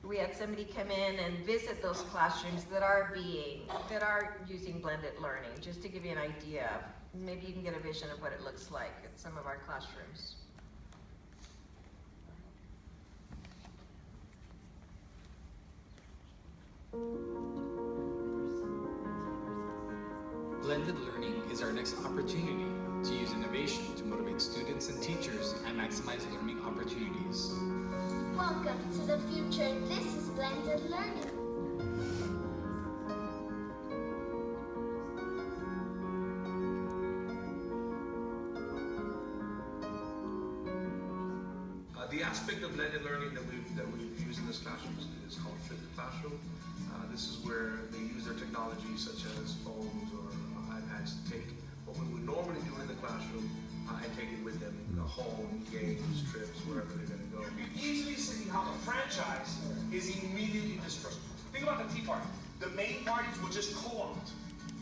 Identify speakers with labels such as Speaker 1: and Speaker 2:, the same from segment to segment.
Speaker 1: we had somebody come in and visit those classrooms that are using blended learning, just to give you an idea of, maybe you can get a vision of what it looks like at some of our classrooms.
Speaker 2: Blended learning is our next opportunity to use innovation to motivate students and teachers and maximize learning opportunities.
Speaker 3: Welcome to the future. This is blended learning.
Speaker 4: The aspect of blended learning that we've used in this classroom is called flipped classroom. This is where they use their technology such as phones or iPads to take what we would normally do in the classroom and take it with them home, games, trips, wherever they're going to go. You easily see how the franchise is immediately dispersed. Think about the Tea Party. The main parties will just co-opt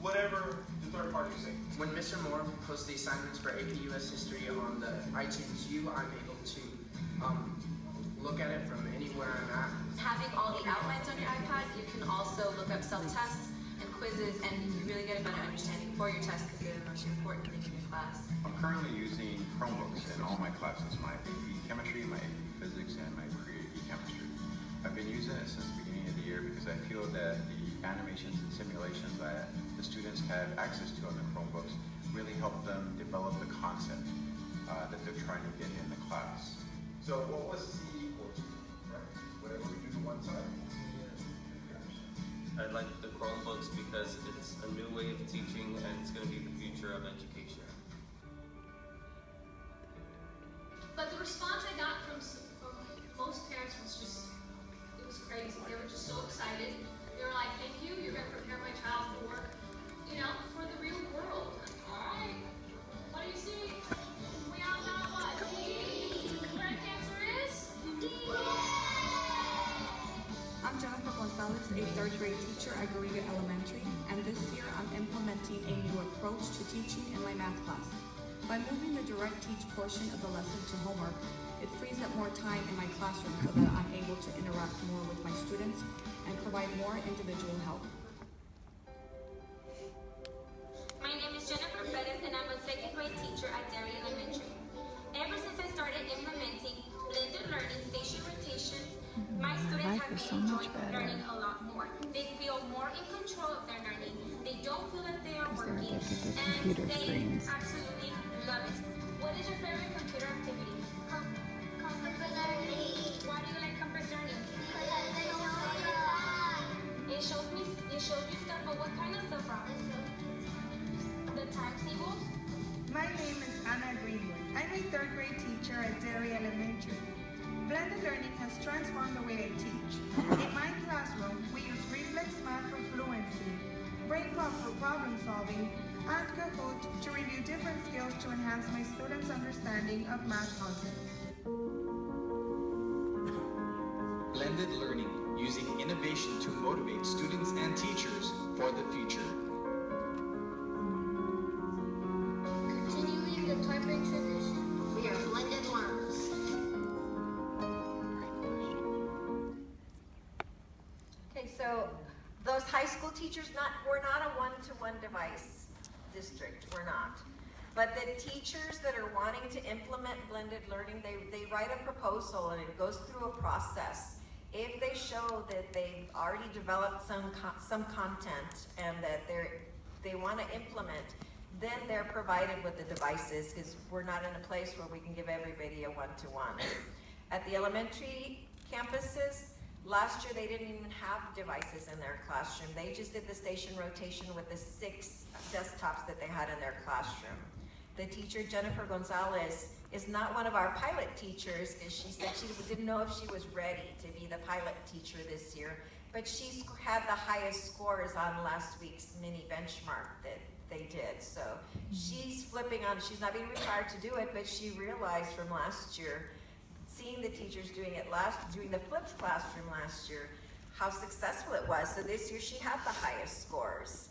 Speaker 4: whatever the third party is saying.
Speaker 5: When Mr. Moore posts the assignments for AP US History on the iTunes U, I'm able to look at it from anywhere I'm at.
Speaker 6: Having all the outlines on your iPad, you can also look up self-tests and quizzes, and you really get a better understanding for your tests because they're the most important thing in your class.
Speaker 7: I'm currently using Chromebooks in all my classes, my AP Chemistry, my AP Physics, and my pre-AP Chemistry. I've been using it since the beginning of the year because I feel that the animations and simulations that the students have access to on the Chromebooks really help them develop the concept that they're trying to get in the class.
Speaker 8: So what was C equal to, right? Whatever we do to one side.
Speaker 9: I like the Chromebooks because it's a new way of teaching and it's going to be the future of education.
Speaker 10: But the response I got from most parents was just, it was crazy. They were just so excited. They were like, thank you, you're going to prepare my child for work, you know, for the real world. All right, what do you see? We all got what? Correct answer is D.
Speaker 11: I'm Jennifer Gonzalez, a third grade teacher at Garriga Elementary, and this year I'm implementing a new approach to teaching in my math class. By moving the direct teach portion of the lesson to homework, it frees up more time in my classroom so that I'm able to interact more with my students and provide more individual help.
Speaker 12: My name is Jennifer Perez and I'm a second grade teacher at DOI Elementary. Ever since I started implementing blended learning station rotations, my students have been enjoying learning a lot more. They feel more in control of their learning. They don't feel that they are working, and they absolutely love it. What is your favorite computer activity?
Speaker 3: Computer learning.
Speaker 12: Why do you like computer learning?
Speaker 3: It shows me.
Speaker 12: It shows you stuff, but what kind of stuff, Robin? The time tables?
Speaker 13: My name is Anna Greenwood. I'm a third grade teacher at DOI Elementary. Blended learning has transformed the way I teach. In my classroom, we use reflex math for fluency, BrainPop for problem solving, and Kahoot to review different skills to enhance my students' understanding of math concepts.
Speaker 2: Blended learning, using innovation to motivate students and teachers for the future.
Speaker 3: Continuing the typing tradition, we are blended learners.
Speaker 1: Okay, so those high school teachers, we're not a one-to-one device district, we're not. But the teachers that are wanting to implement blended learning, they write a proposal and it goes through a process. If they show that they've already developed some content and that they want to implement, then they're provided with the devices, because we're not in a place where we can give everybody a one-to-one. At the elementary campuses, last year they didn't even have devices in their classroom. They just did the station rotation with the 6 desktops that they had in their classroom. The teacher, Jennifer Gonzalez, is not one of our pilot teachers, as she said she didn't know if she was ready to be the pilot teacher this year, but she's had the highest scores on last week's mini benchmark that they did. So she's flipping on, she's not being required to do it, but she realized from last year, seeing the teachers doing the flipped classroom last year, how successful it was. So this year she had the highest scores.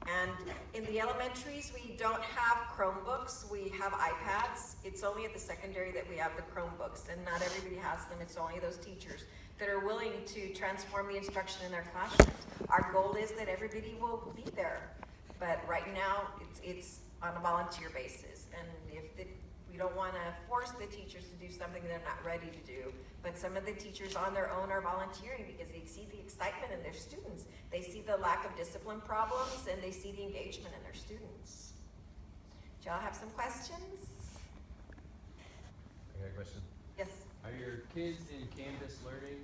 Speaker 1: And in the elementaries, we don't have Chromebooks, we have iPads. It's only at the secondary that we have the Chromebooks, and not everybody has them, it's only those teachers. that are willing to transform the instruction in their classrooms. Our goal is that everybody will be there, but right now it's on a volunteer basis. And we don't want to force the teachers to do something they're not ready to do, but some of the teachers on their own are volunteering because they see the excitement in their students. They see the lack of discipline problems, and they see the engagement in their students. Do y'all have some questions?
Speaker 14: I got a question.
Speaker 1: Yes.
Speaker 14: Are your kids in Canvas learning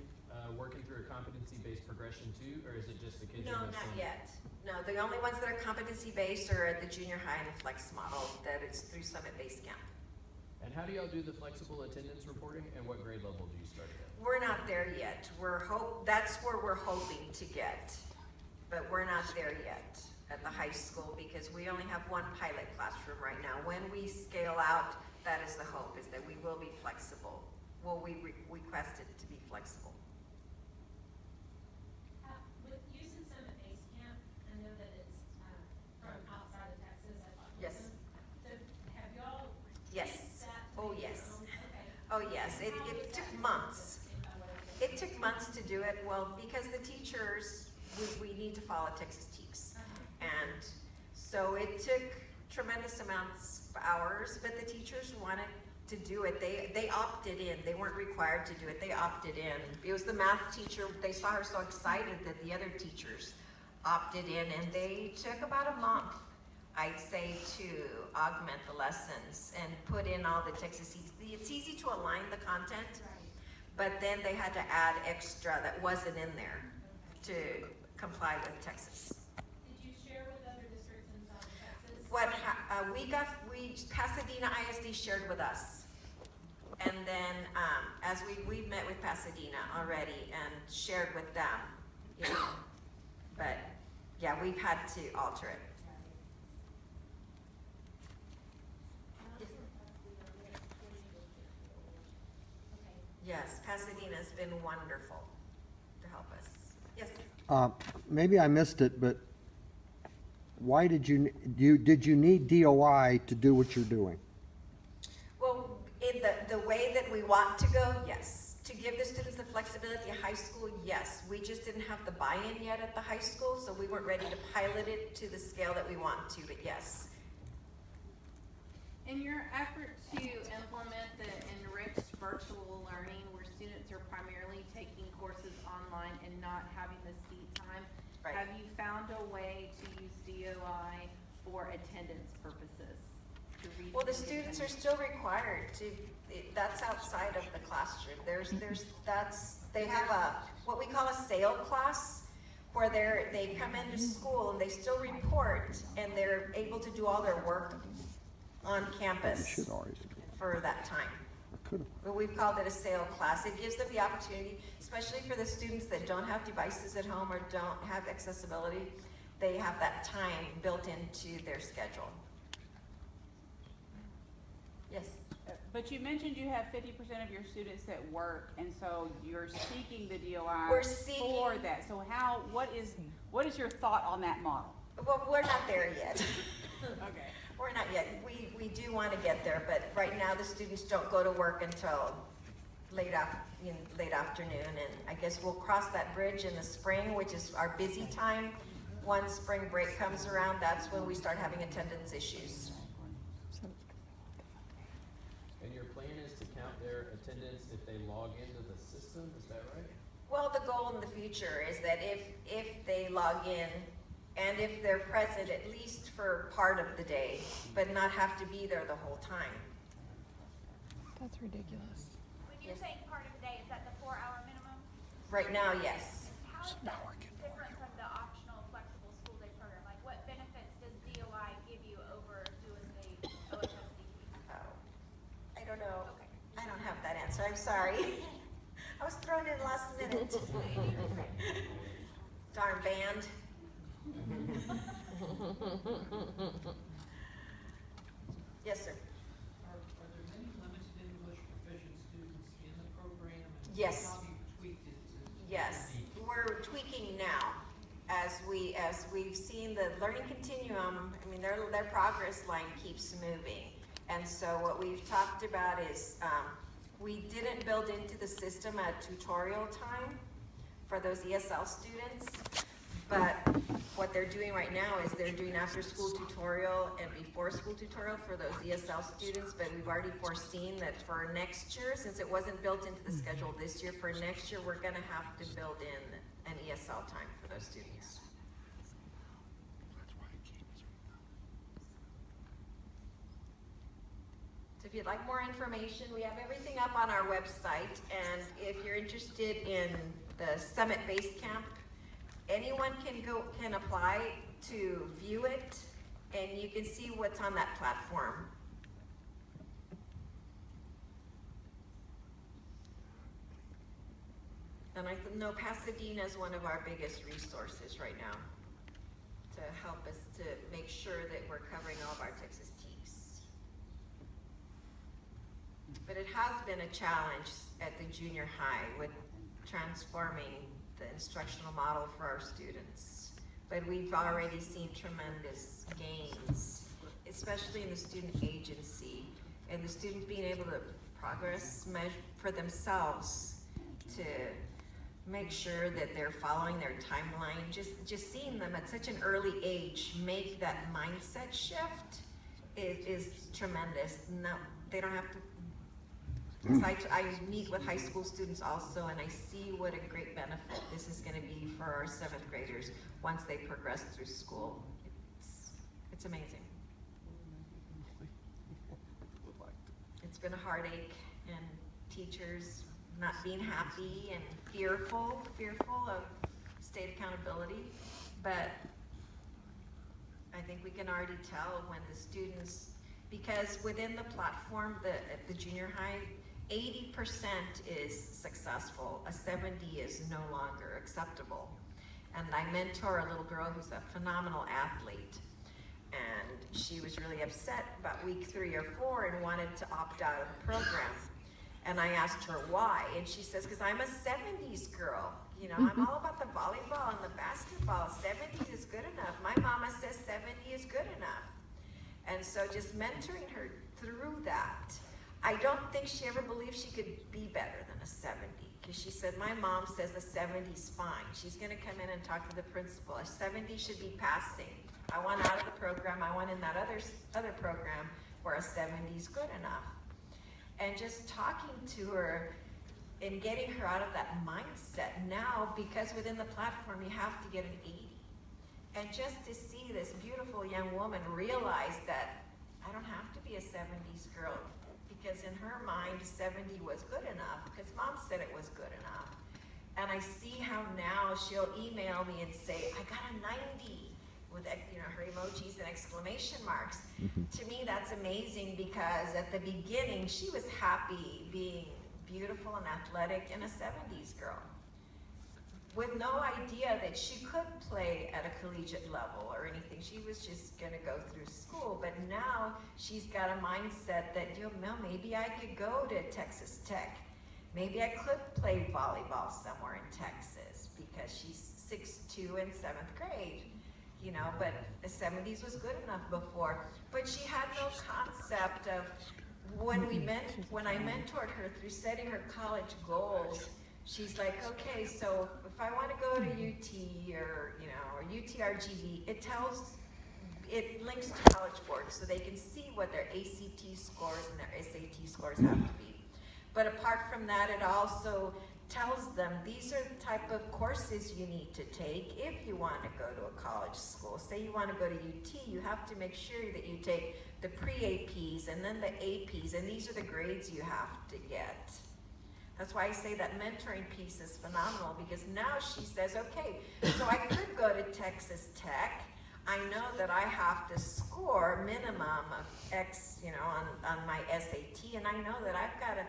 Speaker 14: working through a competency-based progression too, or is it just the kids?
Speaker 1: No, not yet. No, the only ones that are competency-based are at the junior high and the flex model, that it's through Summit Base Camp.
Speaker 14: And how do y'all do the flexible attendance reporting, and what grade level do you start at?
Speaker 1: We're not there yet. That's where we're hoping to get, but we're not there yet at the high school because we only have one pilot classroom right now. When we scale out, that is the hope, is that we will be flexible. Well, we request it to be flexible.
Speaker 10: With using Summit Base Camp, I know that it's from outside of Texas.
Speaker 1: Yes.
Speaker 10: So have y'all
Speaker 1: Yes.
Speaker 10: used that to
Speaker 1: Oh,
Speaker 10: make your
Speaker 1: yes.
Speaker 10: own? Okay.
Speaker 1: Oh, yes. It took months. It took months to do it, well, because the teachers, we need to follow Texas TEKS. And so it took tremendous amounts of hours, but the teachers wanted to do it. They opted in. They weren't required to do it. They opted in. It was the math teacher, they saw her so excited that the other teachers opted in, and they took about a month, I'd say, to augment the lessons and put in all the Texas TEKS. It's easy to align the content, but then they had to add extra that wasn't in there to comply with Texas.
Speaker 10: Did you share with other districts in South Texas?
Speaker 1: Pasadena ISD shared with us. And then, as we've met with Pasadena already and shared with them, you know, but yeah, we've had to alter it. Yes, Pasadena's been wonderful to help us. Yes?
Speaker 15: Maybe I missed it, but why did you need DOI to do what you're doing?
Speaker 1: Well, in the way that we want to go, yes. To give the students the flexibility at high school, yes. We just didn't have the buy-in yet at the high school, so we weren't ready to pilot it to the scale that we want to, but yes.
Speaker 16: In your effort to implement the enriched virtual learning where students are primarily taking courses online and not having the seat time,
Speaker 1: Right.
Speaker 16: have you found a way to use DOI for attendance purposes?
Speaker 1: Well, the students are still required to, that's outside of the classroom. They have what we call a SAIL class, where they come into school and they still report, and they're able to do all their work on campus for that time. But we've called it a SAIL class. It gives them the opportunity, especially for the students that don't have devices at home or don't have accessibility, they have that time built into their schedule. Yes.
Speaker 17: But you mentioned you have 50% of your students that work, and so you're seeking the DOI
Speaker 1: We're seeking
Speaker 17: for that. So what is your thought on that model?
Speaker 1: Well, we're not there yet.
Speaker 17: Okay.
Speaker 1: We're not yet. We do want to get there, but right now the students don't go to work until late afternoon, and I guess we'll cross that bridge in the spring, which is our busy time. Once spring break comes around, that's when we start having attendance issues.
Speaker 14: And your plan is to count their attendance if they log into the system, is that right?
Speaker 1: Well, the goal in the future is that if they log in and if they're present at least for part of the day, but not have to be there the whole time.
Speaker 18: That's ridiculous.
Speaker 19: When you're saying part of the day, is that the 4-hour minimum?
Speaker 1: Right now, yes.
Speaker 19: How is that different from the optional flexible school day program? Like, what benefits does DOI give you over doing the OSSDP?
Speaker 1: Oh, I don't know. Okay. I don't have that answer. I'm sorry. I was thrown in last minute. Darn band. Yes, sir.
Speaker 20: Are there many limited English proficient students in the program? And
Speaker 1: Yes.
Speaker 20: How have you tweaked it to
Speaker 1: Yes, we're tweaking now as we've seen the learning continuum. I mean, their progress line keeps moving, and so what we've talked about is We didn't build into the system a tutorial time for those ESL students, but what they're doing right now is they're doing after-school tutorial and before-school tutorial for those ESL students, but we've already foreseen that for next year, since it wasn't built into the schedule this year, for next year, we're gonna have to build in an ESL time for those students. So if you'd like more information, we have everything up on our website, and if you're interested in the Summit Base Camp, anyone can apply to view it, and you can see what's on that platform. And I know Pasadena is one of our biggest resources right now to help us to make sure that we're covering all of our Texas T's. But it has been a challenge at the junior high with transforming the instructional model for our students. But we've already seen tremendous gains, especially in the student agency and the students being able to progress measure for themselves to make sure that they're following their timeline. Just seeing them at such an early age make that mindset shift is tremendous. No, they don't have to. I meet with high school students also, and I see what a great benefit this is going to be for our 7th graders once they progress through school. It's amazing. It's been a heartache, and teachers not being happy and fearful of state accountability, but I think we can already tell when the students, because within the platform, at the junior high, 80% is successful, a 70 is no longer acceptable. And I mentor a little girl who's a phenomenal athlete, and she was really upset about week 3 or 4 and wanted to opt out of the program. And I asked her why, and she says, because I'm a 70s girl. You know, I'm all about the volleyball and the basketball. 70 is good enough. My mama says 70 is good enough. And so just mentoring her through that. I don't think she ever believed she could be better than a 70, because she said, my mom says a 70's fine. She's gonna come in and talk to the principal. A 70 should be passing. I want out of the program. I want in that other program where a 70's good enough. And just talking to her and getting her out of that mindset now, because within the platform you have to get an 80. And just to see this beautiful young woman realize that I don't have to be a 70s girl, because in her mind 70 was good enough because mom said it was good enough. And I see how now she'll email me and say, I got a 90 with, you know, her emojis and exclamation marks. To me, that's amazing, because at the beginning she was happy being beautiful and athletic and a 70s girl, with no idea that she could play at a collegiate level or anything. She was just gonna go through school, but now she's got a mindset that, you know, maybe I could go to Texas Tech. Maybe I could play volleyball somewhere in Texas, because she's 6'2" in 7th grade, you know, but the 70s was good enough before. But she had no concept of, when I mentored her through setting her college goals, she's like, okay, so if I want to go to UT or, you know, or UTRGV, it links to college boards so they can see what their ACT scores and their SAT scores have to be. But apart from that, it also tells them these are the type of courses you need to take if you want to go to a college school. Say you want to go to UT, you have to make sure that you take the pre-APs and then the APs, and these are the grades you have to get. That's why I say that mentoring piece is phenomenal, because now she says, okay, so I could go to Texas Tech. I know that I have to score minimum of X, you know, on my SAT, and I know that I've got to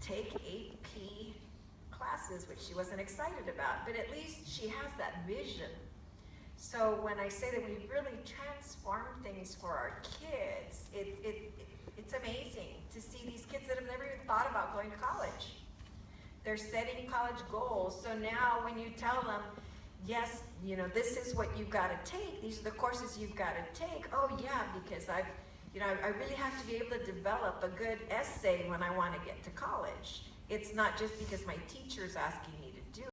Speaker 1: take AP classes, which she wasn't excited about, but at least she has that vision. So when I say that we've really transformed things for our kids, it's amazing to see these kids that have never even thought about going to college. They're setting college goals. So now when you tell them, yes, you know, this is what you've got to take, these are the courses you've got to take. Oh yeah, because I've, You know, I really have to be able to develop a good essay when I want to get to college. It's not just because my teacher's asking